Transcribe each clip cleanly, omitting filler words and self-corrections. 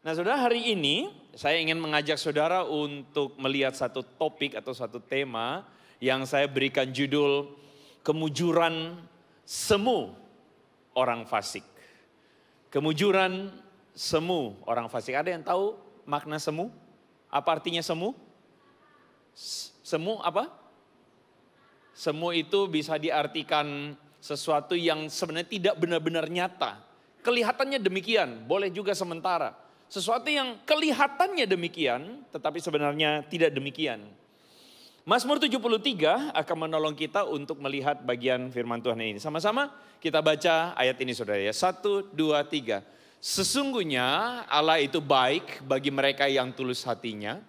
Nah saudara, hari ini saya ingin mengajak saudara untuk melihat satu topik atau satu tema yang saya berikan judul Kemujuran Semu Orang Fasik. Kemujuran semu orang fasik. Ada yang tahu makna semu? Apa artinya semu? Semu apa? Semu itu bisa diartikan sesuatu yang sebenarnya tidak benar-benar nyata. Kelihatannya demikian, boleh juga sementara. Sesuatu yang kelihatannya demikian, tetapi sebenarnya tidak demikian. Mazmur 73 akan menolong kita untuk melihat bagian firman Tuhan ini. Sama-sama kita baca ayat ini saudara ya. 1, 2, 3. Sesungguhnya Allah itu baik bagi mereka yang tulus hatinya,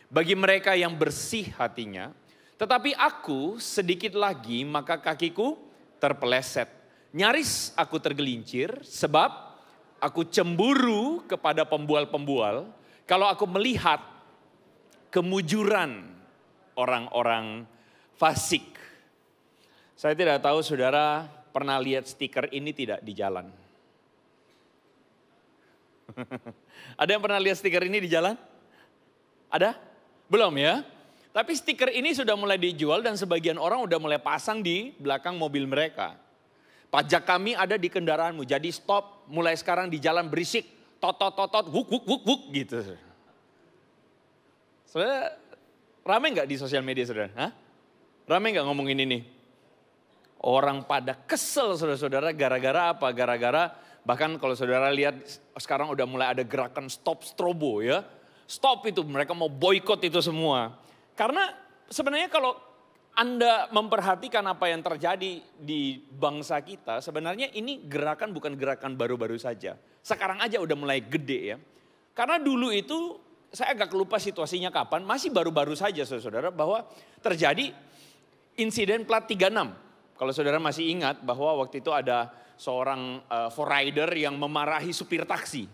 bagi mereka yang bersih hatinya. Tetapi aku sedikit lagi maka kakiku terpeleset. Nyaris aku tergelincir sebab aku cemburu kepada pembual-pembual kalau aku melihat kemujuran orang-orang fasik. Saya tidak tahu saudara pernah lihat stiker ini tidak di jalan. Ada yang pernah lihat stiker ini di jalan? Ada? Belum ya? Tapi stiker ini sudah mulai dijual dan sebagian orang udah mulai pasang di belakang mobil mereka. Pajak kami ada di kendaraanmu, jadi stop mulai sekarang di jalan berisik. Tot, wuk, wuk, wuk, wuk gitu. Saudara, ramai gak di sosial media saudara? Hah? Ramai gak ngomongin ini? Orang pada kesel saudara-saudara gara-gara apa? Gara-gara bahkan kalau saudara lihat sekarang udah mulai ada gerakan stop strobo ya. Stop itu, mereka mau boykot itu semua. Karena sebenarnya kalau Anda memperhatikan apa yang terjadi di bangsa kita, sebenarnya ini gerakan bukan gerakan baru-baru saja. Sekarang aja udah mulai gede ya. Karena dulu itu saya agak lupa situasinya kapan, masih baru-baru saja saudara bahwa terjadi insiden plat 36. Kalau saudara masih ingat bahwa waktu itu ada seorang forrider yang memarahi supir taksi.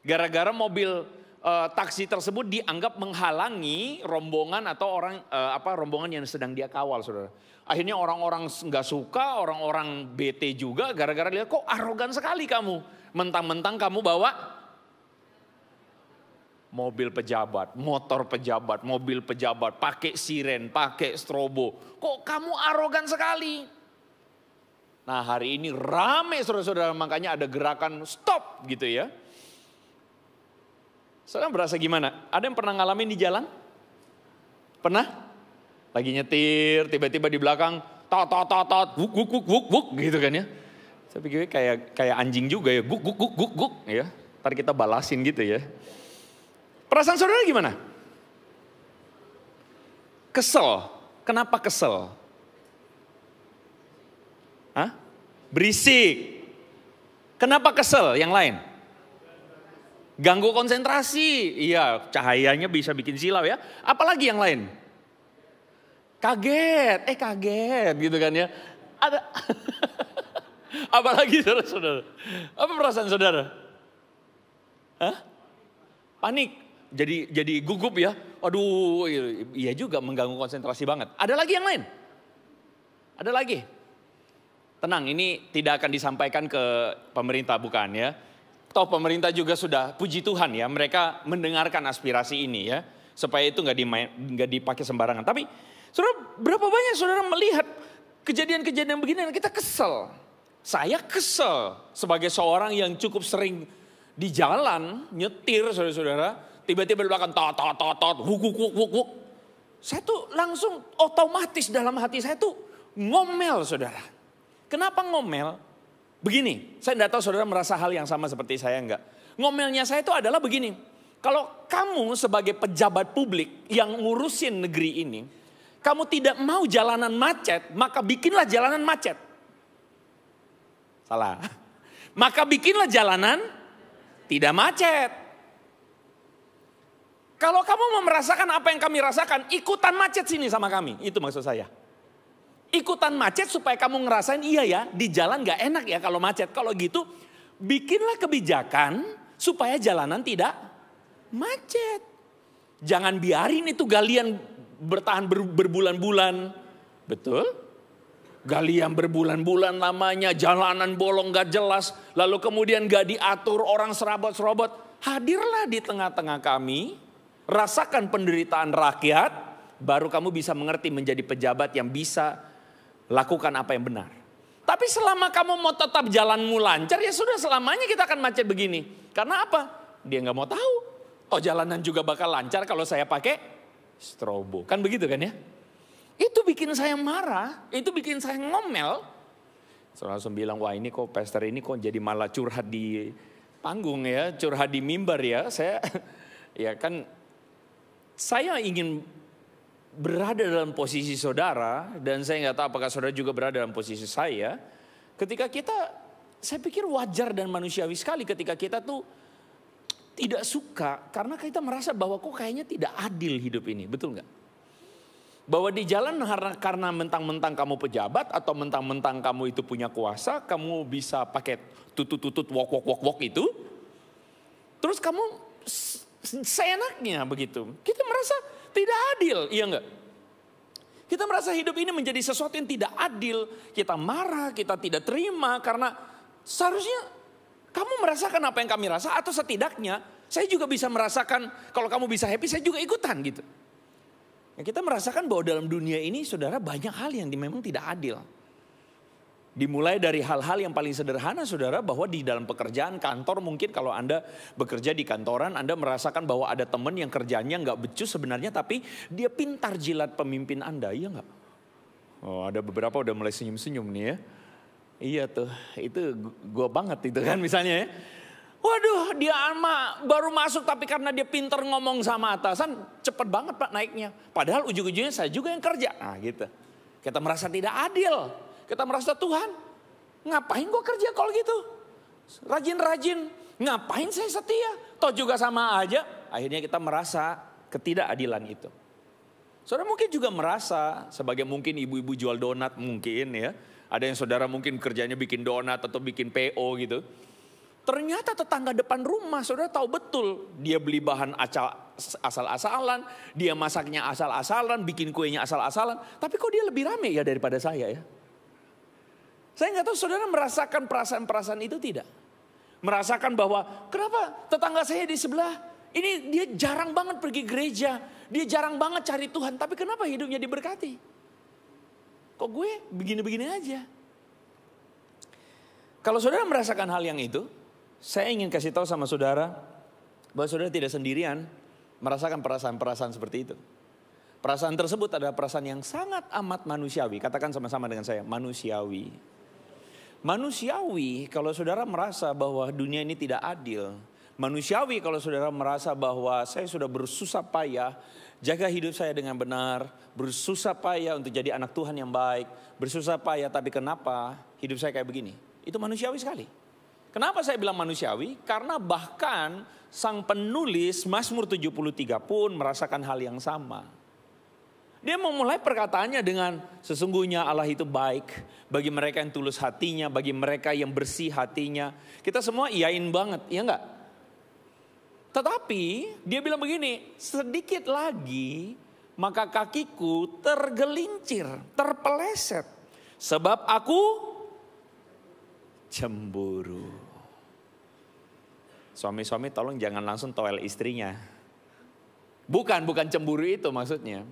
Gara-gara mobil taksi tersebut dianggap menghalangi rombongan atau rombongan yang sedang dia kawal saudara. Akhirnya orang-orang nggak suka, orang-orang bete juga gara-gara lihat kok arogan sekali kamu. Mentang-mentang kamu bawa mobil pejabat, motor pejabat, mobil pejabat, pakai siren, pakai strobo. Kok kamu arogan sekali? Nah hari ini rame saudara-saudara, makanya ada gerakan stop gitu ya. Saudara berasa gimana? Ada yang pernah ngalamin di jalan? Pernah? Lagi nyetir, tiba-tiba di belakang, tot, wuk, wuk, wuk, wuk, wuk, gitu kan ya. Saya pikir kayak anjing juga ya, guk, guk, guk, guk, guk, ya. Ntar kita balasin gitu ya. Perasaan saudara gimana? Kesel. Kenapa kesel? Hah? Berisik. Kenapa kesel? Yang lain? Ganggu konsentrasi. Iya, cahayanya bisa bikin silau ya. Apalagi yang lain? Kaget gitu kan ya. Ada. Apalagi saudara-saudara? Apa perasaan saudara? Hah? Panik. Jadi gugup ya. Aduh, iya juga mengganggu konsentrasi banget. Ada lagi yang lain? Ada lagi? Tenang, ini tidak akan disampaikan ke pemerintah bukan ya. Toh pemerintah juga sudah, puji Tuhan ya, mereka mendengarkan aspirasi ini ya. Supaya itu nggak dipakai sembarangan. Tapi saudara, berapa banyak saudara melihat kejadian-kejadian begini dan kita kesel. Saya kesel sebagai seorang yang cukup sering di jalan, nyetir saudara-saudara. Tiba-tiba di belakang tot, wuk, wuk, wuk, wuk, wuk. Saya tuh langsung otomatis dalam hati saya tuh ngomel saudara. Kenapa ngomel? Begini, saya tidak tahu saudara merasa hal yang sama seperti saya enggak. Ngomelnya saya itu adalah begini. Kalau kamu sebagai pejabat publik yang ngurusin negeri ini, kamu tidak mau jalanan macet, maka bikinlah jalanan macet. Salah. Maka bikinlah jalanan tidak macet. Kalau kamu mau merasakan apa yang kami rasakan, ikutan macet sini sama kami. Itu maksud saya. Ikutan macet supaya kamu ngerasain iya ya di jalan gak enak ya kalau macet. Kalau gitu bikinlah kebijakan supaya jalanan tidak macet. Jangan biarin itu galian bertahan berbulan-bulan. Betul? Galian berbulan-bulan lamanya, jalanan bolong gak jelas. Lalu kemudian gak diatur, orang serabot-serobot. hadirlah di tengah-tengah kami, rasakan penderitaan rakyat, baru kamu bisa mengerti menjadi pejabat yang bisa lakukan apa yang benar. Tapi selama kamu mau tetap jalanmu lancar, ya sudah, selamanya kita akan macet begini. Karena apa? Dia nggak mau tahu. Oh, jalanan juga bakal lancar kalau saya pakai strobo. Kan begitu kan ya? Itu bikin saya marah, itu bikin saya ngomel. Saya langsung bilang, wah ini kok pastor ini kok jadi malah curhat di panggung ya, curhat di mimbar ya. Saya ya kan, saya ingin berada dalam posisi saudara, dan saya nggak tahu apakah saudara juga berada dalam posisi saya. Ketika saya pikir wajar dan manusiawi sekali ketika kita tuh tidak suka karena kita merasa bahwa kok kayaknya tidak adil hidup ini, betul nggak? Bahwa di jalan karena mentang-mentang kamu pejabat atau mentang-mentang kamu itu punya kuasa, kamu bisa pakai tutut-tutut wok itu, terus kamu seenaknya begitu. Kita merasa tidak adil, iya enggak? Kita merasa hidup ini menjadi sesuatu yang tidak adil. Kita marah, kita tidak terima karena seharusnya kamu merasakan apa yang kami rasa, atau setidaknya saya juga bisa merasakan kalau kamu bisa happy, saya juga ikutan gitu. Ya, kita merasakan bahwa dalam dunia ini saudara banyak hal yang memang tidak adil. Dimulai dari hal-hal yang paling sederhana saudara, bahwa di dalam pekerjaan kantor mungkin kalau Anda bekerja di kantoran, Anda merasakan bahwa ada teman yang kerjanya nggak becus sebenarnya, tapi dia pintar jilat pemimpin Anda, iya nggak? Oh, ada beberapa udah mulai senyum-senyum nih ya. Iya tuh, itu gue banget itu kan misalnya ya. Waduh, dia baru masuk tapi karena dia pintar ngomong sama atasan, cepet banget Pak naiknya. Padahal ujung-ujungnya saya juga yang kerja. Nah gitu, kita merasa tidak adil. Kita merasa, Tuhan, ngapain gue kerja kalau gitu? Rajin-rajin, ngapain saya setia? Toh juga sama aja. Akhirnya kita merasa ketidakadilan itu. Saudara mungkin juga merasa, sebagai mungkin ibu-ibu jual donat mungkin ya. Ada yang saudara mungkin kerjanya bikin donat atau bikin PO gitu. Ternyata tetangga depan rumah, saudara tahu betul. Dia beli bahan asal-asalan, dia masaknya asal-asalan, bikin kuenya asal-asalan. Tapi kok dia lebih rame ya daripada saya ya? Saya nggak tahu saudara merasakan perasaan-perasaan itu tidak? Merasakan bahwa kenapa tetangga saya di sebelah ini dia jarang banget pergi gereja, dia jarang banget cari Tuhan, tapi kenapa hidupnya diberkati? Kok gue begini-begini aja? Kalau saudara merasakan hal yang itu, saya ingin kasih tahu sama saudara bahwa saudara tidak sendirian merasakan perasaan-perasaan seperti itu. Perasaan tersebut adalah perasaan yang sangat amat manusiawi. Katakan sama-sama dengan saya, manusiawi. Manusiawi kalau saudara merasa bahwa dunia ini tidak adil. Manusiawi kalau saudara merasa bahwa saya sudah bersusah payah jaga hidup saya dengan benar, bersusah payah untuk jadi anak Tuhan yang baik, bersusah payah tapi kenapa hidup saya kayak begini. Itu manusiawi sekali. Kenapa saya bilang manusiawi? Karena bahkan sang penulis Mazmur 73 pun merasakan hal yang sama. Dia memulai perkataannya dengan sesungguhnya Allah itu baik bagi mereka yang tulus hatinya, bagi mereka yang bersih hatinya. Kita semua iyain banget, ya enggak? Tetapi dia bilang begini, sedikit lagi maka kakiku tergelincir, terpeleset. Sebab aku cemburu. Suami-suami tolong jangan langsung toel istrinya. Bukan cemburu itu maksudnya.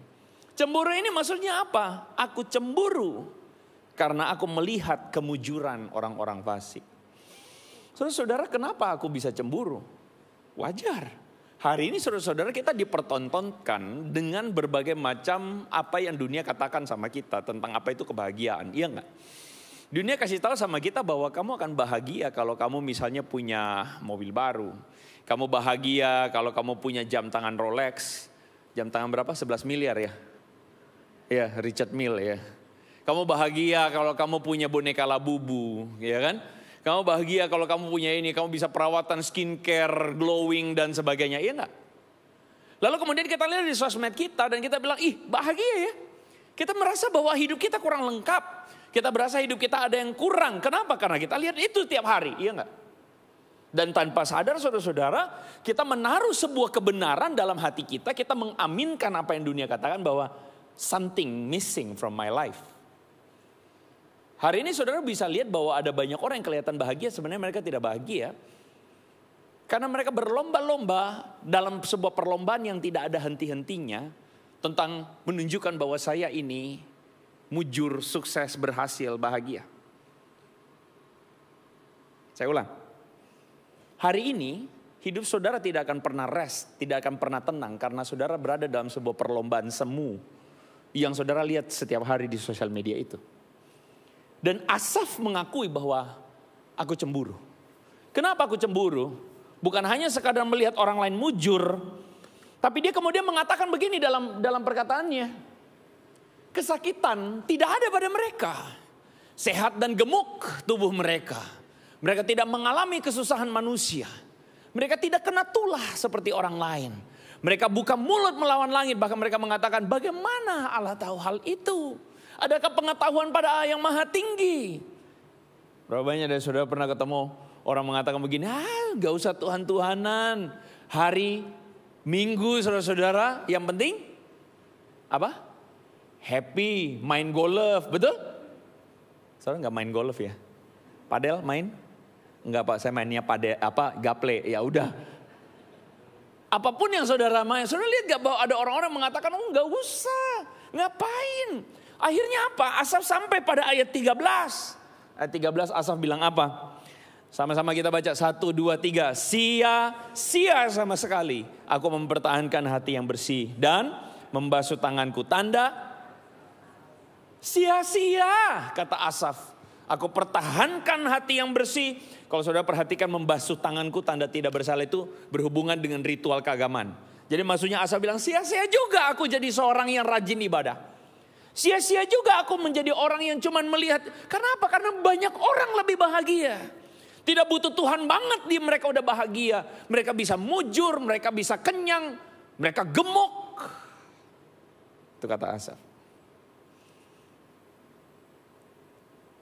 Cemburu ini maksudnya apa? Aku cemburu karena aku melihat kemujuran orang-orang fasik. Saudara-saudara, kenapa aku bisa cemburu? Wajar. Hari ini saudara-saudara kita dipertontonkan dengan berbagai macam apa yang dunia katakan sama kita tentang apa itu kebahagiaan. Iya enggak? Dunia kasih tahu sama kita bahwa kamu akan bahagia kalau kamu misalnya punya mobil baru. Kamu bahagia kalau kamu punya jam tangan Rolex. Jam tangan berapa? 11 miliar ya? Ya, Richard Mille ya. Kamu bahagia kalau kamu punya boneka Labubu, ya kan? Kamu bahagia kalau kamu punya ini, kamu bisa perawatan skincare, glowing dan sebagainya, iya enggak? Lalu kemudian kita lihat di sosmed kita dan kita bilang, ih bahagia ya. Kita merasa bahwa hidup kita kurang lengkap. Kita berasa hidup kita ada yang kurang. Kenapa? Karena kita lihat itu tiap hari, iya enggak? Dan tanpa sadar saudara-saudara, kita menaruh sebuah kebenaran dalam hati kita. Kita mengaminkan apa yang dunia katakan bahwa something missing from my life. Hari ini saudara bisa lihat bahwa ada banyak orang yang kelihatan bahagia, sebenarnya mereka tidak bahagia. Karena mereka berlomba-lomba dalam sebuah perlombaan yang tidak ada henti-hentinya. Tentang menunjukkan bahwa saya ini mujur, sukses, berhasil, bahagia. Saya ulang. Hari ini hidup saudara tidak akan pernah rest, tidak akan pernah tenang. Karena saudara berada dalam sebuah perlombaan semu. Yang saudara lihat setiap hari di sosial media itu. Dan Asaf mengakui bahwa aku cemburu. Kenapa aku cemburu? Bukan hanya sekadar melihat orang lain mujur. Tapi dia kemudian mengatakan begini dalam perkataannya. Kesakitan tidak ada pada mereka. Sehat dan gemuk tubuh mereka. Mereka tidak mengalami kesusahan manusia. Mereka tidak kena tulah seperti orang lain. Mereka buka mulut melawan langit. Bahkan mereka mengatakan, bagaimana Allah tahu hal itu? Adakah pengetahuan pada Allah yang maha tinggi? Berapa banyak dari saudara pernah ketemu orang mengatakan begini, gak usah Tuhan-Tuhanan. Hari Minggu saudara-saudara, yang penting apa? Happy, main golf, betul? Saudara nggak main golf ya? Padel main? Enggak Pak, saya mainnya gaple. Ya udah. Apapun yang saudara main, saudara lihat gak bahwa ada orang-orang mengatakan, oh nggak usah, ngapain? Akhirnya apa? Asaf sampai pada ayat 13. Ayat 13 Asaf bilang apa? Sama-sama kita baca 1, 2, 3. Sia-sia sama sekali aku mempertahankan hati yang bersih dan membasuh tanganku. Tanda sia-sia kata Asaf. Aku pertahankan hati yang bersih. Kalau saudara perhatikan membasuh tanganku, tanda tidak bersalah itu berhubungan dengan ritual keagamaan. Jadi maksudnya Asaf bilang sia-sia juga aku jadi seorang yang rajin ibadah. Sia-sia juga aku menjadi orang yang cuman melihat. Kenapa? Karena banyak orang lebih bahagia. Tidak butuh Tuhan banget mereka udah bahagia. Mereka bisa mujur, mereka bisa kenyang, mereka gemuk. Itu kata Asaf.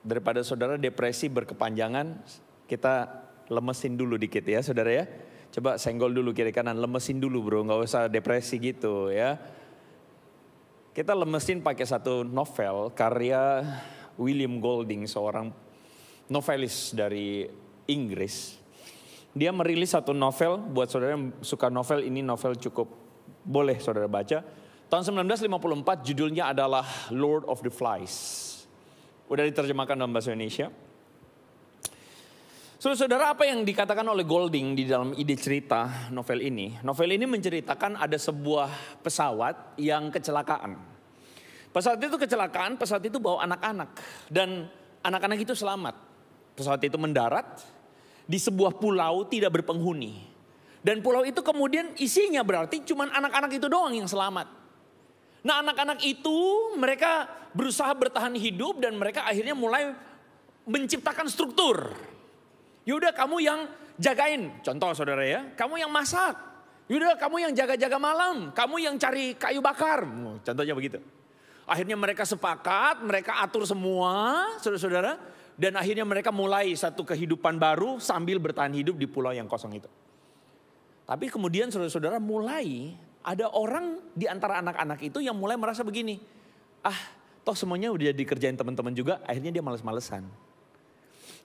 Daripada saudara depresi berkepanjangan, kita lemesin dulu dikit ya saudara ya. Coba senggol dulu kiri kanan, lemesin dulu bro, gak usah depresi gitu ya. Kita lemesin pakai satu novel karya William Golding, seorang novelis dari Inggris. Dia merilis satu novel, buat saudara yang suka novel, ini novel cukup boleh saudara baca. Tahun 1954 judulnya adalah Lord of the Flies. Udah diterjemahkan dalam bahasa Indonesia. Saudara, apa yang dikatakan oleh Golding di dalam ide cerita novel ini? Novel ini menceritakan ada sebuah pesawat yang kecelakaan. Pesawat itu kecelakaan, pesawat itu bawa anak-anak. Dan anak-anak itu selamat. Pesawat itu mendarat di sebuah pulau tidak berpenghuni. Dan pulau itu kemudian isinya berarti cuma anak-anak itu doang yang selamat. Nah anak-anak itu mereka berusaha bertahan hidup dan mereka akhirnya mulai menciptakan struktur. Yaudah kamu yang jagain, contoh saudara ya, kamu yang masak. Yaudah kamu yang jaga-jaga malam, kamu yang cari kayu bakar. Contohnya begitu. Akhirnya mereka sepakat, mereka atur semua saudara-saudara. Dan akhirnya mereka mulai satu kehidupan baru sambil bertahan hidup di pulau yang kosong itu. Tapi kemudian saudara-saudara mulai ada orang di antara anak-anak itu yang mulai merasa begini. Toh semuanya udah dikerjain teman-teman juga, akhirnya dia males-malesan.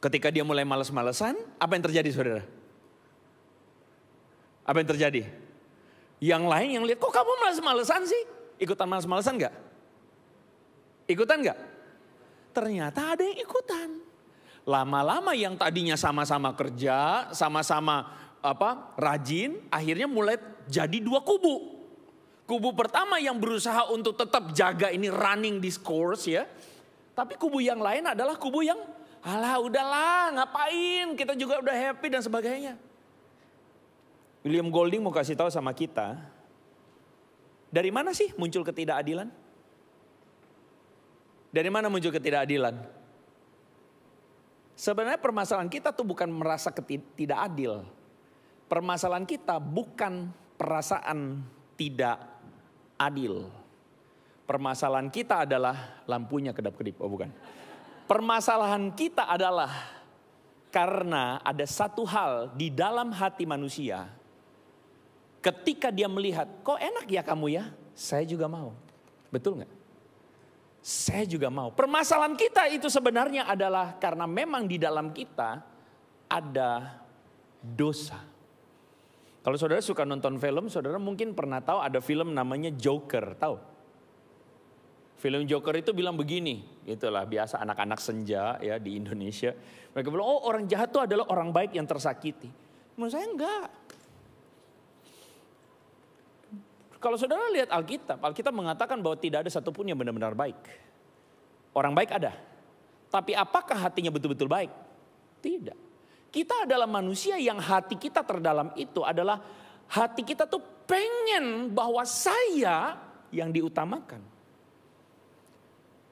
Ketika dia mulai males-malesan, apa yang terjadi saudara? Apa yang terjadi? Yang lain yang lihat, kok kamu males-malesan sih? Ikutan males-malesan gak? Ikutan gak? Ternyata ada yang ikutan. Lama-lama yang tadinya sama-sama kerja, sama-sama rajin, akhirnya mulai jadi dua kubu. Kubu pertama yang berusaha untuk tetap jaga ini running discourse ya. Tapi kubu yang lain adalah kubu yang, alah udahlah ngapain, kita juga udah happy dan sebagainya. William Golding mau kasih tahu sama kita, dari mana sih muncul ketidakadilan? Dari mana muncul ketidakadilan? Sebenarnya permasalahan kita tuh bukan merasa tidak adil. Permasalahan kita bukan perasaan tidak adil. Permasalahan kita adalah lampunya kedap-kedip. Oh bukan. Permasalahan kita adalah karena ada satu hal di dalam hati manusia. Ketika dia melihat, kok enak ya kamu ya? Saya juga mau. Betul gak? Saya juga mau. Permasalahan kita itu sebenarnya adalah karena memang di dalam kita ada dosa. Kalau saudara suka nonton film, saudara mungkin pernah tahu ada film namanya Joker, tahu? Film Joker itu bilang begini, itulah biasa anak-anak senja ya di Indonesia. Mereka bilang, oh orang jahat itu adalah orang baik yang tersakiti. Menurut saya enggak. Kalau saudara lihat Alkitab mengatakan bahwa tidak ada satupun yang benar-benar baik. Orang baik ada, tapi apakah hatinya betul-betul baik? Tidak. Kita adalah manusia yang hati kita terdalam itu adalah hati kita tuh pengen bahwa saya yang diutamakan.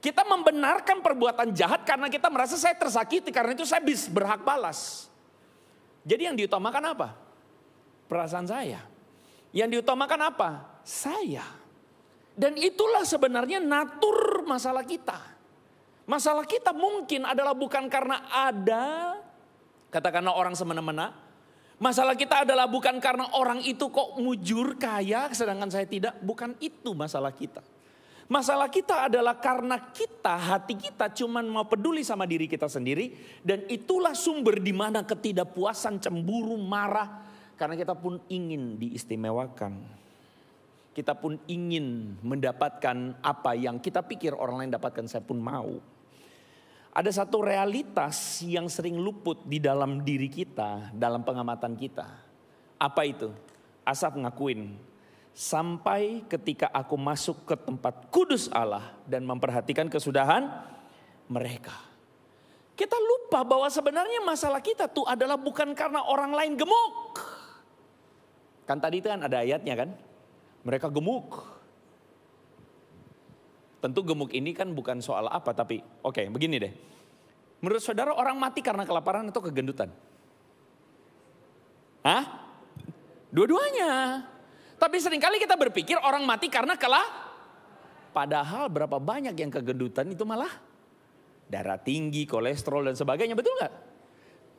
Kita membenarkan perbuatan jahat karena kita merasa saya tersakiti, karena itu saya berhak balas. Jadi yang diutamakan apa? Perasaan saya. Yang diutamakan apa? Saya. Dan itulah sebenarnya natur masalah kita. Masalah kita mungkin adalah bukan karena ada, katakanlah orang semena-mena. Masalah kita adalah bukan karena orang itu kok mujur kaya sedangkan saya tidak. Bukan itu masalah kita. Masalah kita adalah karena hati kita cuman mau peduli sama diri kita sendiri. Dan itulah sumber di mana ketidakpuasan, cemburu, marah. Karena kita pun ingin diistimewakan. Kita pun ingin mendapatkan apa yang kita pikir orang lain dapatkan, saya pun mau. Ada satu realitas yang sering luput di dalam diri kita, dalam pengamatan kita. Apa itu? Asaf ngakuin, sampai ketika aku masuk ke tempat kudus Allah dan memperhatikan kesudahan mereka. Kita lupa bahwa sebenarnya masalah kita tuh adalah bukan karena orang lain gemuk. Kan tadi itu kan ada ayatnya kan? Mereka gemuk. Tentu gemuk ini kan bukan soal apa, tapi oke, begini deh. Menurut saudara orang mati karena kelaparan atau kegendutan? Hah? Dua-duanya. Tapi seringkali kita berpikir orang mati karena padahal berapa banyak yang kegendutan itu malah darah tinggi, kolesterol dan sebagainya, betul gak?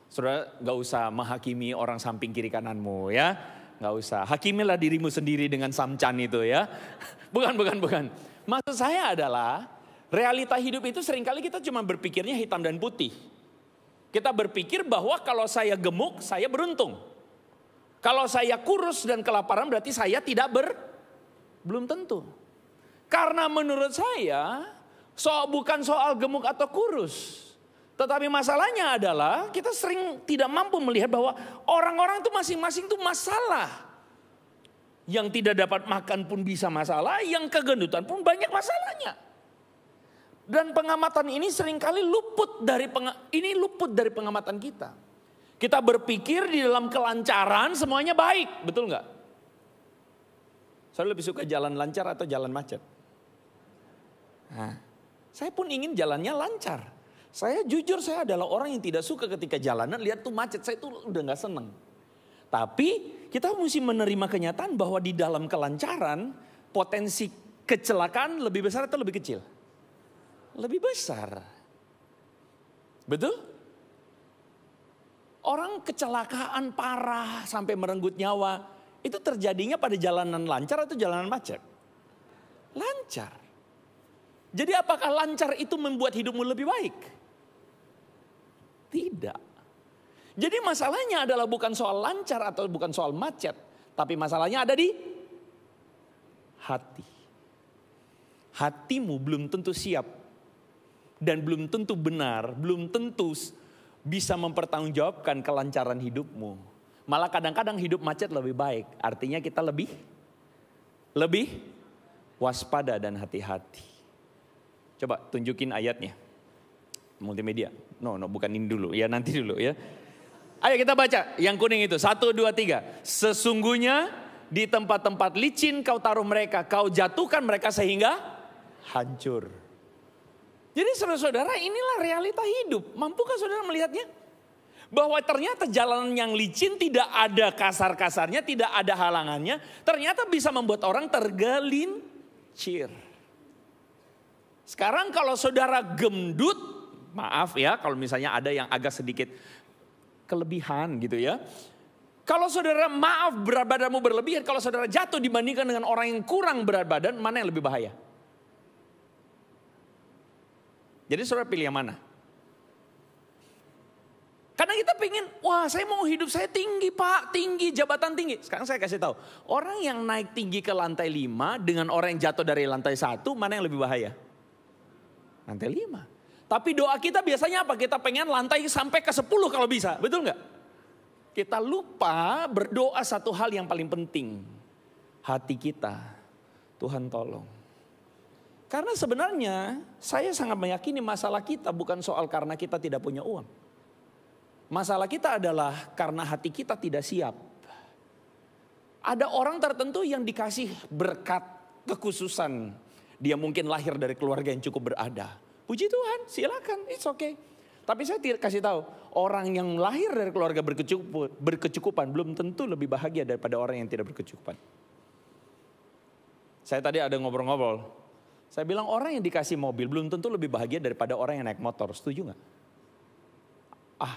Saudara gak usah menghakimi orang samping kiri kananmu ya. Gak usah, hakimilah dirimu sendiri dengan samcan itu ya. Bukan. Maksud saya adalah realita hidup itu seringkali kita cuma berpikirnya hitam dan putih. Kita berpikir bahwa kalau saya gemuk, saya beruntung. Kalau saya kurus dan kelaparan berarti saya belum tentu. Karena menurut saya bukan soal gemuk atau kurus. Tetapi masalahnya adalah kita sering tidak mampu melihat bahwa orang-orang itu masing-masing itu masalah. Yang tidak dapat makan pun bisa masalah, yang kegendutan pun banyak masalahnya. Dan pengamatan ini seringkali luput dari pengamatan kita. Kita berpikir di dalam kelancaran semuanya baik, betul nggak? Saya lebih suka jalan lancar atau jalan macet? Nah, saya pun ingin jalannya lancar. Saya jujur, saya adalah orang yang tidak suka ketika jalanan lihat tuh macet, saya tuh udah gak seneng. Tapi kita mesti menerima kenyataan bahwa di dalam kelancaran potensi kecelakaan lebih besar atau lebih kecil? Lebih besar. Betul? Orang kecelakaan parah sampai merenggut nyawa, itu terjadinya pada jalanan lancar atau jalanan macet? Lancar. Jadi apakah lancar itu membuat hidupmu lebih baik? Tidak. Jadi masalahnya adalah bukan soal lancar atau bukan soal macet. Tapi masalahnya ada di hati. Hatimu belum tentu siap. Dan belum tentu benar. Belum tentu bisa mempertanggungjawabkan kelancaran hidupmu. Malah kadang-kadang hidup macet lebih baik. Artinya kita lebih waspada dan hati-hati. Coba tunjukin ayatnya. Multimedia. No, bukan ini dulu. Ya nanti dulu ya. Ayo kita baca yang kuning itu. 1, 2, 3. Sesungguhnya di tempat-tempat licin kau taruh mereka. Kau jatuhkan mereka sehingga hancur. Jadi saudara-saudara, inilah realita hidup. Mampukah saudara melihatnya? Bahwa ternyata jalan yang licin tidak ada kasar-kasarnya, tidak ada halangannya. Ternyata bisa membuat orang tergelincir. Sekarang kalau saudara gemdut, maaf ya kalau misalnya ada yang agak sedikit kelebihan gitu ya. Kalau saudara berat badanmu berlebihan, kalau saudara jatuh dibandingkan dengan orang yang kurang berat badan, mana yang lebih bahaya? Jadi saudara pilih yang mana? Karena kita pengen, wah saya mau hidup saya tinggi Pak, tinggi, jabatan tinggi. Sekarang saya kasih tahu, orang yang naik tinggi ke lantai 5 dengan orang yang jatuh dari lantai 1, mana yang lebih bahaya? Lantai 5. Tapi doa kita biasanya apa? Kita pengen lantai sampai ke 10 kalau bisa, betul nggak? Kita lupa berdoa satu hal yang paling penting. Hati kita, Tuhan tolong. Karena sebenarnya saya sangat meyakini masalah kita bukan soal karena kita tidak punya uang. Masalah kita adalah karena hati kita tidak siap. Ada orang tertentu yang dikasih berkat kekhususan. Dia mungkin lahir dari keluarga yang cukup berada. Puji Tuhan, silakan, it's okay. Tapi saya kasih tahu, orang yang lahir dari keluarga berkecukupan belum tentu lebih bahagia daripada orang yang tidak berkecukupan. Saya tadi ada ngobrol-ngobrol. Saya bilang orang yang dikasih mobil belum tentu lebih bahagia daripada orang yang naik motor. Setuju gak?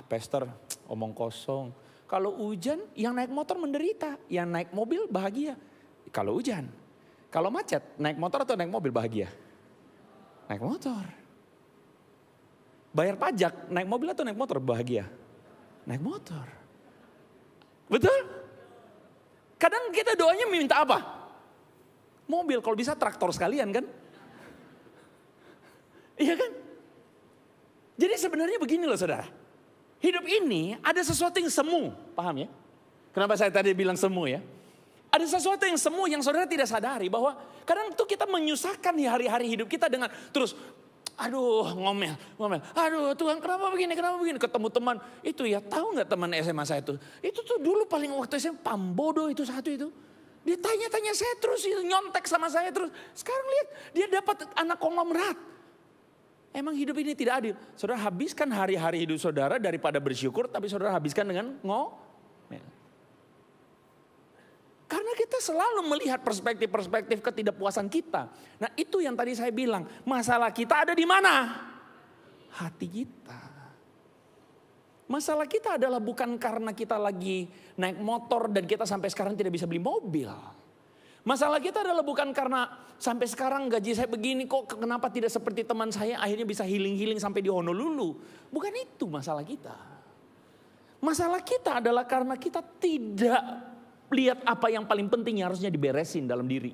Pastor, omong kosong. Kalau hujan, yang naik motor menderita. Yang naik mobil bahagia. Kalau hujan. Kalau macet, naik motor atau naik mobil bahagia? Naik motor. Bayar pajak, naik mobil atau naik motor bahagia? Naik motor. Betul? Kadang kita doanya minta apa? Mobil, kalau bisa traktor sekalian kan? Iya kan? Jadi sebenarnya begini loh saudara. Hidup ini ada sesuatu yang semu, paham ya? Kenapa saya tadi bilang semu ya? Ada sesuatu yang semu yang saudara tidak sadari bahwa kadang tuh kita menyusahkan di hari-hari hidup kita dengan terus, aduh ngomel. Aduh Tuhan kenapa begini, ketemu teman itu ya, tahu nggak teman SMA saya itu tuh dulu paling waktu SMA pambodo itu satu itu. Dia tanya-tanya saya terus, nyontek sama saya terus. Sekarang lihat dia dapat anak konglomerat. Emang hidup ini tidak adil. Saudara habiskan hari-hari hidup saudara daripada bersyukur, tapi saudara habiskan dengan ngomel. Karena kita selalu melihat perspektif-perspektif ketidakpuasan kita. Nah itu yang tadi saya bilang, masalah kita ada di mana? Hati kita. Masalah kita adalah bukan karena kita lagi naik motor dan kita sampai sekarang tidak bisa beli mobil. Masalah kita adalah bukan karena sampai sekarang gaji saya begini kok kenapa tidak seperti teman saya akhirnya bisa healing sampai di Honolulu. Bukan itu masalah kita. Masalah kita adalah karena kita tidak lihat apa yang paling penting yang harusnya diberesin dalam diri.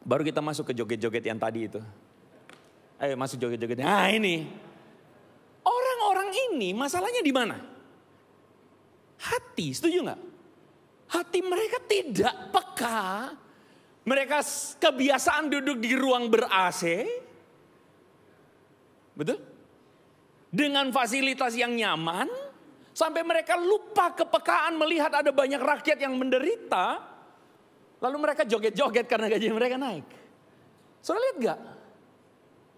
Baru kita masuk ke joget-joget yang tadi itu. Ayo masuk joget-joget. Nah ini. Orang-orang ini masalahnya di mana? Hati, setuju gak? Hati mereka tidak peka. Mereka kebiasaan duduk di ruang ber-AC. Betul? Dengan fasilitas yang nyaman. Sampai mereka lupa kepekaan melihat ada banyak rakyat yang menderita. Lalu mereka joget-joget karena gaji mereka naik. Saudara lihat gak?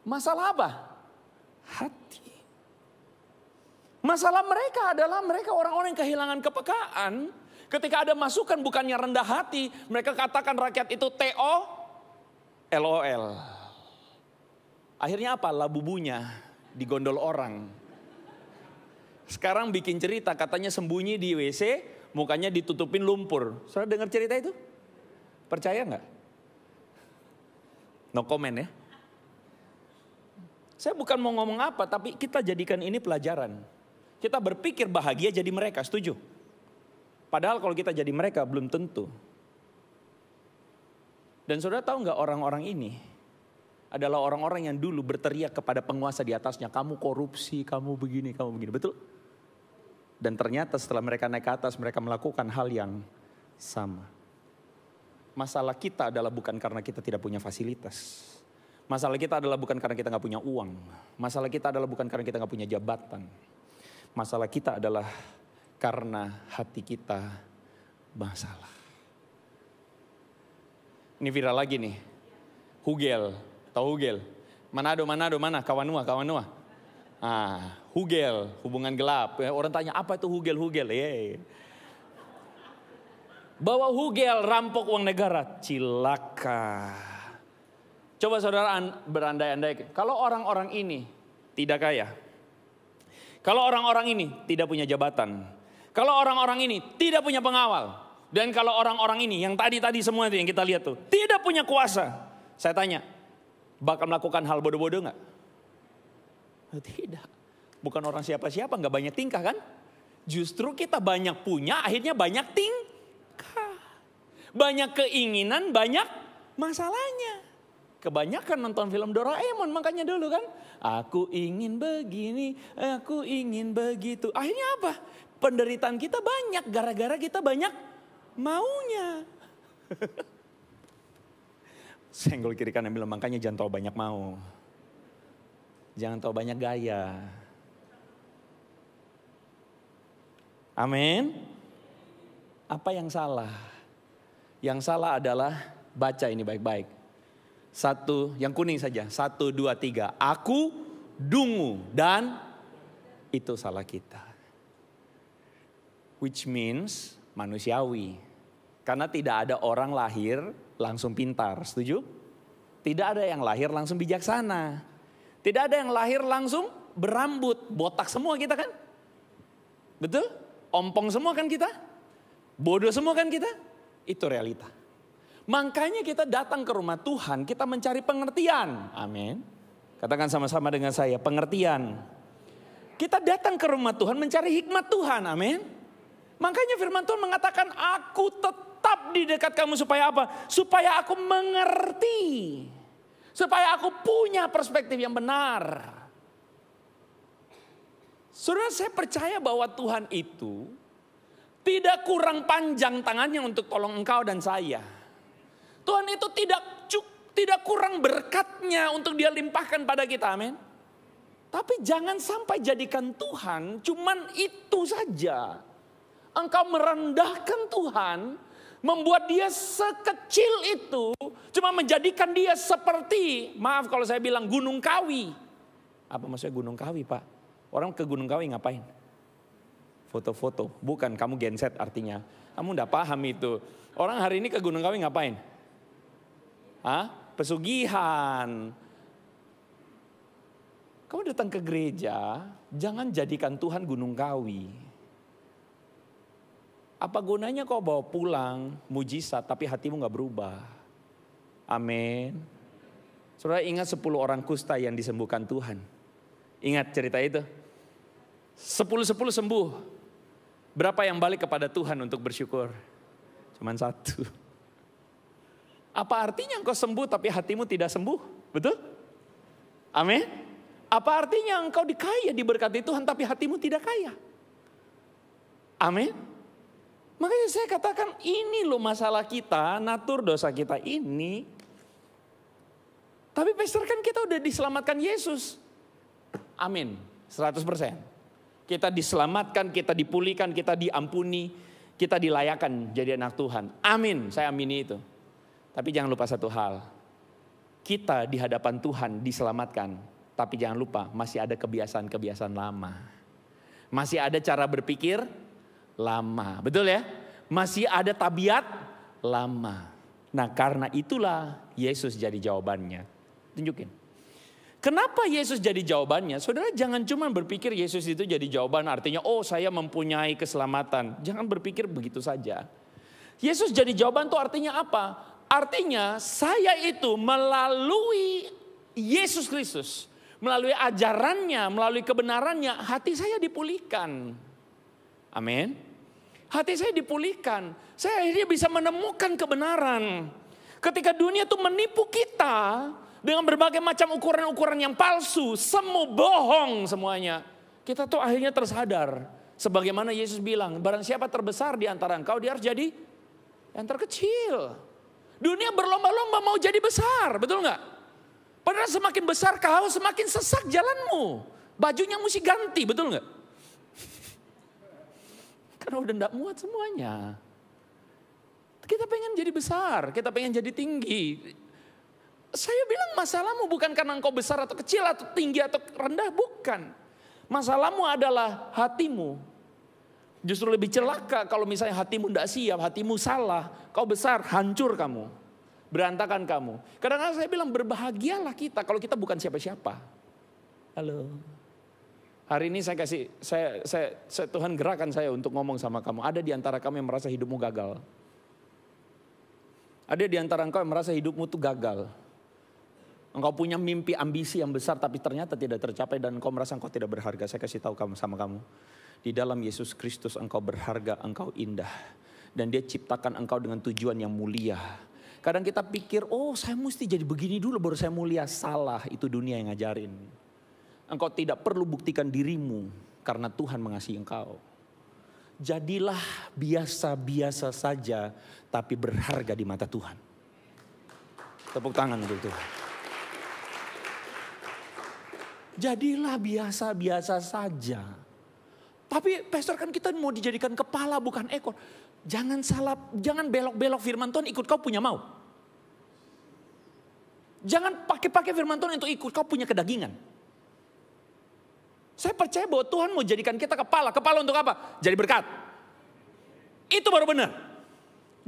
Masalah apa? Hati. Masalah mereka adalah mereka orang-orang yang kehilangan kepekaan. Ketika ada masukan bukannya rendah hati. Mereka katakan rakyat itu T-O-L-O-L. Akhirnya apa? Labubunya digondol orang. Sekarang bikin cerita katanya sembunyi di WC. Mukanya ditutupin lumpur. Saudara dengar cerita itu? Percaya gak? No comment ya. Saya bukan mau ngomong apa. Tapi kita jadikan ini pelajaran. Kita berpikir bahagia jadi mereka. Setuju? Padahal kalau kita jadi mereka belum tentu. Dan saudara tahu gak orang-orang ini adalah orang-orang yang dulu berteriak kepada penguasa di atasnya. Kamu korupsi, kamu begini. Betul? Dan ternyata setelah mereka naik ke atas mereka melakukan hal yang sama. Masalah kita adalah bukan karena kita tidak punya fasilitas. Masalah kita adalah bukan karena kita gak punya uang. Masalah kita adalah bukan karena kita gak punya jabatan. Masalah kita adalah karena hati kita masalah. Ini viral lagi nih. Hugel, tahu Hugel? Manado, mana? Kawanua. Hugel, hubungan gelap. Orang tanya apa itu Hugel? Bawa Hugel rampok uang negara. Cilaka. Coba saudara berandai-andai. Kalau orang-orang ini tidak kaya. Kalau orang-orang ini tidak punya jabatan. Kalau orang-orang ini tidak punya pengawal. Dan kalau orang-orang ini yang tadi semua itu yang kita lihat tuh. Tidak punya kuasa. Saya tanya. Bakal melakukan hal bodoh-bodoh gak? Tidak. Bukan orang siapa-siapa, gak banyak tingkah kan? Justru kita banyak punya, akhirnya banyak tingkah. Banyak keinginan, banyak masalahnya. Kebanyakan nonton film Doraemon, makanya dulu kan. Aku ingin begini, aku ingin begitu. Akhirnya apa? Penderitaan kita banyak, gara-gara kita banyak maunya. Senggol kiri kanan bilang, makanya jangan terlalu banyak mau. Jangan terlalu banyak gaya. Amin. Apa yang salah? Yang salah adalah, baca ini baik-baik. Satu, yang kuning saja. 1, 2, 3. Aku dungu dan itu salah kita. Which means manusiawi. Karena tidak ada orang lahir langsung pintar, setuju? Tidak ada yang lahir langsung bijaksana. Tidak ada yang lahir langsung berambut, botak semua kita kan? Betul? Ompong semua kan kita? Bodoh semua kan kita? Itu realita. Makanya kita datang ke rumah Tuhan, kita mencari pengertian. Amin. Katakan sama-sama dengan saya, pengertian. Kita datang ke rumah Tuhan mencari hikmat Tuhan, amin. Makanya firman Tuhan mengatakan, aku tetap di dekat kamu supaya apa? Supaya aku mengerti. Supaya aku punya perspektif yang benar. Saudara, saya percaya bahwa Tuhan itu tidak kurang panjang tangannya untuk tolong engkau dan saya. Tuhan itu tidak kurang berkatnya untuk dia limpahkan pada kita, amin. Tapi jangan sampai jadikan Tuhan cuman itu saja. Engkau merendahkan Tuhan, membuat dia sekecil itu, cuma menjadikan dia seperti, maaf kalau saya bilang Gunung Kawi. Apa maksudnya Gunung Kawi, Pak? Orang ke Gunung Kawi ngapain? Foto-foto. Bukan, kamu genset artinya. Kamu udah paham itu. Orang hari ini ke Gunung Kawi ngapain? Hah? Pesugihan. Kamu datang ke gereja, jangan jadikan Tuhan Gunung Kawi. Apa gunanya kau bawa pulang mujizat tapi hatimu gak berubah? Amin. Saudara ingat 10 orang kusta yang disembuhkan Tuhan. Ingat cerita itu? 10 sembuh. Berapa yang balik kepada Tuhan untuk bersyukur? Cuman 1. Apa artinya engkau sembuh tapi hatimu tidak sembuh? Betul? Amin. Apa artinya engkau dikaya diberkati Tuhan tapi hatimu tidak kaya? Amin. Makanya saya katakan ini loh masalah kita, natur dosa kita ini. Tapi pastor kan kita udah diselamatkan Yesus. Amin, 100%. Kita diselamatkan, kita dipulihkan, kita diampuni, kita dilayakan jadi anak Tuhan. Amin, saya amini itu. Tapi jangan lupa satu hal. Kita di hadapan Tuhan diselamatkan. Tapi jangan lupa masih ada kebiasaan-kebiasaan lama. Masih ada cara berpikir lama, betul ya? Masih ada tabiat lama. Nah karena itulah Yesus jadi jawabannya. Tunjukin. Kenapa Yesus jadi jawabannya? Saudara jangan cuma berpikir Yesus itu jadi jawaban artinya oh saya mempunyai keselamatan. Jangan berpikir begitu saja. Yesus jadi jawaban itu artinya apa? Artinya saya itu melalui Yesus Kristus. Melalui ajarannya, melalui kebenarannya hati saya dipulihkan. Amin. Hati saya dipulihkan. Saya akhirnya bisa menemukan kebenaran. Ketika dunia itu menipu kita dengan berbagai macam ukuran-ukuran yang palsu, semu, bohong semuanya. Kita tuh akhirnya tersadar. Sebagaimana Yesus bilang, barang siapa terbesar di antara engkau, dia harus jadi yang terkecil. Dunia berlomba-lomba mau jadi besar, betul nggak? Padahal semakin besar kau, semakin sesak jalanmu. Bajunya mesti ganti, betul nggak? Karena udah nggak muat semuanya. Kita pengen jadi besar, kita pengen jadi tinggi. Saya bilang masalahmu bukan karena engkau besar atau kecil atau tinggi atau rendah, bukan. Masalahmu adalah hatimu. Justru lebih celaka kalau misalnya hatimu tidak siap, hatimu salah, kau besar, hancur kamu. Berantakan kamu. Kadang-kadang saya bilang berbahagialah kita kalau kita bukan siapa-siapa. Halo. Hari ini saya Tuhan gerakan saya untuk ngomong sama kamu. Ada di antara kamu yang merasa hidupmu gagal. Ada di antara engkau yang merasa hidupmu tuh gagal. Engkau punya mimpi, ambisi yang besar tapi ternyata tidak tercapai dan engkau merasa engkau tidak berharga. Saya kasih tahu sama kamu. Di dalam Yesus Kristus engkau berharga, engkau indah. Dan dia ciptakan engkau dengan tujuan yang mulia. Kadang kita pikir, oh saya mesti jadi begini dulu baru saya mulia. Salah, itu dunia yang ngajarin. Engkau tidak perlu buktikan dirimu karena Tuhan mengasihi engkau. Jadilah biasa-biasa saja tapi berharga di mata Tuhan. Tepuk tangan untuk Tuhan. Jadilah biasa-biasa saja. Tapi pastor kan kita mau dijadikan kepala bukan ekor. Jangan salah, jangan belok-belok firman Tuhan ikut kau punya mau. Jangan pakai firman Tuhan untuk ikut kau punya kedagingan. Saya percaya bahwa Tuhan mau jadikan kita kepala. Kepala untuk apa? Jadi berkat. Itu baru benar.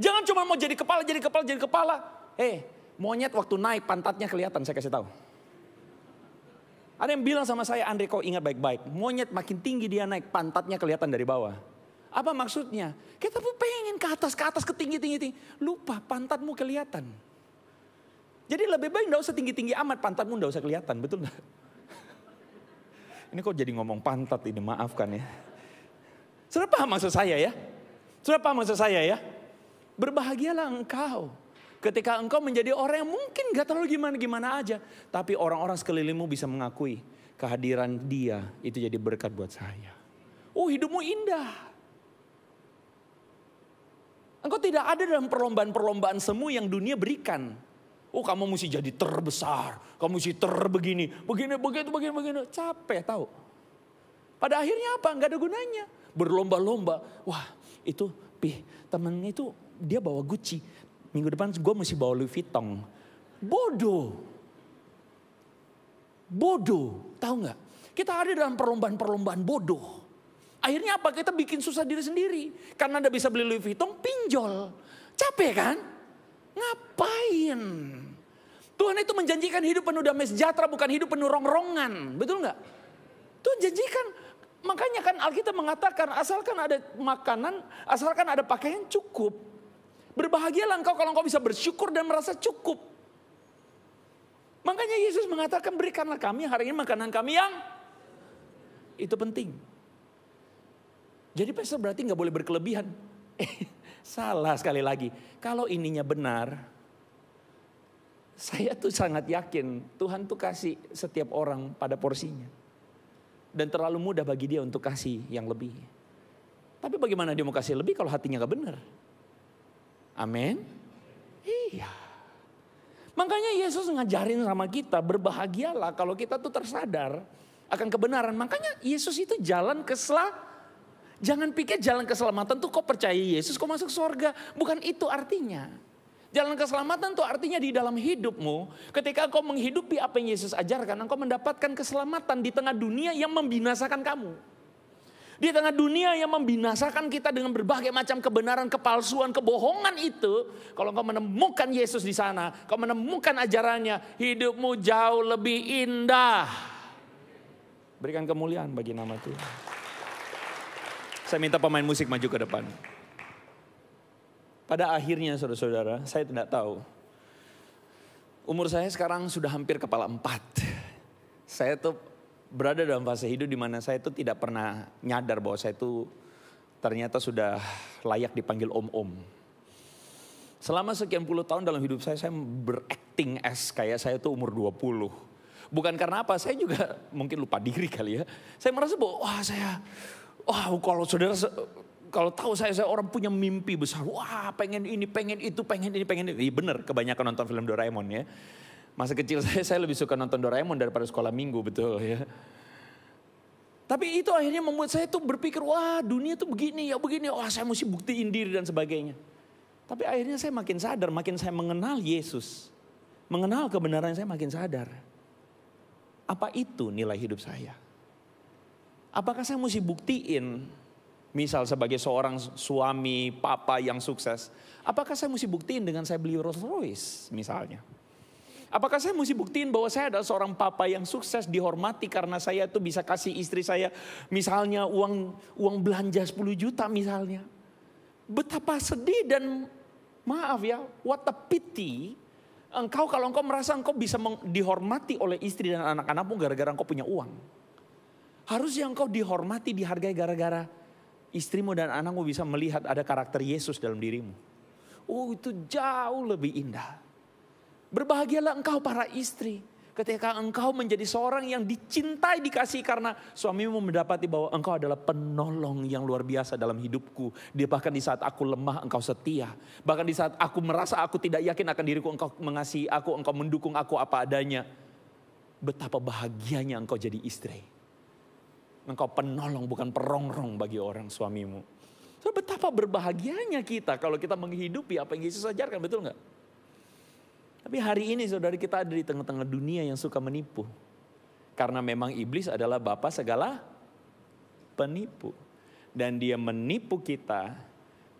Jangan cuma mau jadi kepala. Monyet waktu naik pantatnya kelihatan, saya kasih tahu. Ada yang bilang sama saya, Andre kau ingat baik-baik. Monyet makin tinggi dia naik, pantatnya kelihatan dari bawah. Apa maksudnya? Kita tuh pengen ke atas, ke tinggi. Lupa pantatmu kelihatan. Jadi lebih baik gak usah tinggi-tinggi amat, pantatmu gak usah kelihatan, betul gak? Ini kok jadi ngomong pantat ini, maafkan ya. Sudah paham maksud saya ya? Berbahagialah engkau. Ketika engkau menjadi orang yang mungkin gak terlalu gimana-gimana aja. Tapi orang-orang sekelilingmu bisa mengakui kehadiran dia itu jadi berkat buat saya. Oh hidupmu indah. Engkau tidak ada dalam perlombaan-perlombaan semu yang dunia berikan. Oh kamu mesti jadi terbesar, kamu mesti begini. Capek tahu. Pada akhirnya apa? Gak ada gunanya. Berlomba-lomba. Wah itu temen itu dia bawa Gucci. Minggu depan gue mesti bawa Louis Vuitton. Bodoh. Tahu gak? Kita ada dalam perlombaan-perlombaan bodoh. Akhirnya apa? Kita bikin susah diri sendiri. Karena anda bisa beli Louis Vuitton, pinjol. Capek kan? Ngapain? Tuhan itu menjanjikan hidup penuh damai sejahtera, bukan hidup penuh rongrongan. Betul gak? Tuhan janjikan. Makanya kan Alkitab mengatakan asalkan ada makanan, asalkan ada pakaian cukup. Berbahagialah engkau kalau engkau bisa bersyukur dan merasa cukup. Makanya Yesus mengatakan berikanlah kami hari ini makanan kami yang itu penting. Jadi pastor berarti gak boleh berkelebihan. Salah sekali lagi. Kalau ininya benar, saya tuh sangat yakin Tuhan tuh kasih setiap orang pada porsinya. Dan terlalu mudah bagi dia untuk kasih yang lebih. Tapi bagaimana dia mau kasih lebih kalau hatinya gak benar? Amin. Iya. Makanya Yesus ngajarin sama kita berbahagialah kalau kita tuh tersadar akan kebenaran. Makanya Yesus itu jalan jangan pikir jalan keselamatan tuh kau percaya Yesus kau masuk surga. Bukan itu artinya. Jalan keselamatan tuh artinya di dalam hidupmu. Ketika kau menghidupi apa yang Yesus ajarkan, engkau mendapatkan keselamatan di tengah dunia yang membinasakan kamu. Di tengah dunia yang membinasakan kita dengan berbagai macam kebenaran, kepalsuan, kebohongan itu. Kalau kau menemukan Yesus di sana, kau menemukan ajarannya, hidupmu jauh lebih indah. Berikan kemuliaan bagi nama Tuhan. Saya minta pemain musik maju ke depan. Pada akhirnya saudara-saudara, saya tidak tahu. Umur saya sekarang sudah hampir kepala 4. Saya tuh berada dalam fase hidup di mana saya tuh tidak pernah nyadar bahwa saya tuh ternyata sudah layak dipanggil om-om. Selama sekian puluh tahun dalam hidup saya berakting as kayak saya tuh umur 20. Bukan karena apa, saya juga mungkin lupa diri kali ya. Saya merasa bahwa kalau saudara... Kalau tahu saya orang punya mimpi besar. Wah pengen ini, pengen itu, pengen ini. Iya bener, kebanyakan nonton film Doraemon ya. Masa kecil saya lebih suka nonton Doraemon daripada sekolah minggu, betul ya. Tapi itu akhirnya membuat saya tuh berpikir, wah dunia tuh begini, wah saya mesti buktiin diri dan sebagainya. Tapi akhirnya saya makin sadar, makin saya mengenal Yesus. Mengenal kebenaran saya makin sadar. Apa itu nilai hidup saya? Apakah saya mesti buktiin? Misal sebagai seorang suami, papa yang sukses. Apakah saya mesti buktiin dengan saya beli Rolls Royce misalnya? Apakah saya mesti buktiin bahwa saya adalah seorang papa yang sukses dihormati karena saya tuh bisa kasih istri saya misalnya uang belanja 10 juta misalnya. Betapa sedih dan maaf ya, what a pity Kalau engkau merasa engkau bisa dihormati oleh istri dan anak-anakmu gara-gara engkau punya uang. Harusnya engkau dihormati, dihargai gara-gara istrimu dan anakmu bisa melihat ada karakter Yesus dalam dirimu. Oh, itu jauh lebih indah. Berbahagialah engkau para istri. Ketika engkau menjadi seorang yang dicintai, dikasihi karena suamimu mendapati bahwa engkau adalah penolong yang luar biasa dalam hidupku. Bahkan di saat aku lemah engkau setia. Bahkan di saat aku merasa aku tidak yakin akan diriku, engkau mengasihi aku, engkau mendukung aku apa adanya. Betapa bahagianya engkau jadi istri. Engkau penolong bukan perongrong bagi orang suamimu. So, betapa berbahagianya kita kalau kita menghidupi apa yang Yesus ajarkan, betul nggak? Tapi hari ini saudara, kita ada di tengah-tengah dunia yang suka menipu. Karena memang iblis adalah bapa segala penipu. Dan dia menipu kita.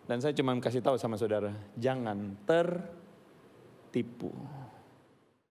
Dan saya cuma kasih tahu sama saudara, jangan tertipu.